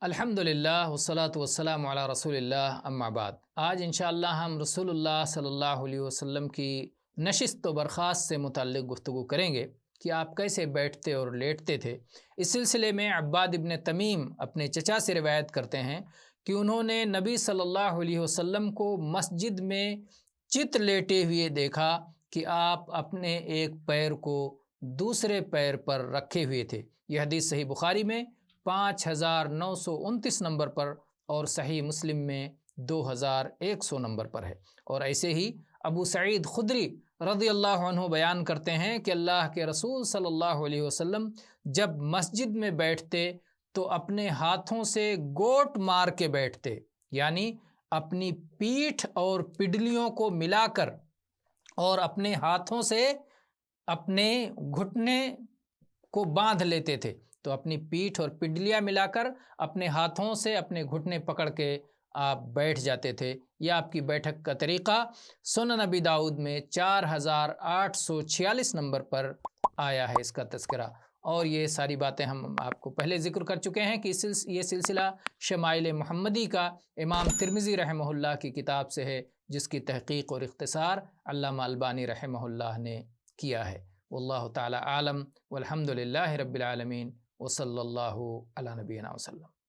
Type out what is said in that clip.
الحمدللہ والصلاة والسلام علی رسول اللہ اما بعد۔ آج انشاءاللہ ہم رسول اللہ صلی اللہ علیہ وسلم کی نشست و برخاست سے متعلق گفتگو کریں گے کہ آپ کیسے بیٹھتے اور لیٹتے تھے۔ اس سلسلے میں عباد ابن تمیم اپنے چچا سے روایت کرتے ہیں کہ انہوں نے نبی صلی اللہ علیہ وسلم کو مسجد میں چت لیٹے ہوئے دیکھا کہ آپ اپنے ایک پیر کو دوسرے پیر پر رکھے ہوئے تھے۔ یہ حدیث صحیح بخاری میں 5929 نمبر پر اور صحیح مسلم میں 2100 نمبر پر ہے۔ اور ایسے ہی ابو سعید خدری رضی اللہ عنہ بیان کرتے ہیں کہ اللہ کے رسول صلی اللہ علیہ وسلم جب مسجد میں بیٹھتے تو اپنے ہاتھوں سے گوٹ مار کے بیٹھتے، یعنی اپنی پیٹھ اور پڈلیوں کو ملا کر اور اپنے ہاتھوں سے اپنے گھٹنے کو باندھ لیتے تھے۔ تو اپنی پیٹھ اور پڈلیاں ملا کر اپنے ہاتھوں سے اپنے گھٹنے پکڑ کے آپ بیٹھ جاتے تھے۔ یہ آپ کی بیٹھک کا طریقہ سنن نبی داؤد میں 4846 نمبر پر آیا ہے اس کا تذکرہ۔ اور یہ ساری باتیں ہم آپ کو پہلے ذکر کر چکے ہیں کہ یہ سلسلہ شمائل محمدی کا امام ترمذی رحمہ اللہ کی کتاب سے ہے، جس کی تحقیق اور اختصار علامہ البانی رحمہ اللہ نے کیا ہے۔ واللہ تعالی عالم والحمد للہ رب العالمین وصلی اللہ علی نبینا وسلم۔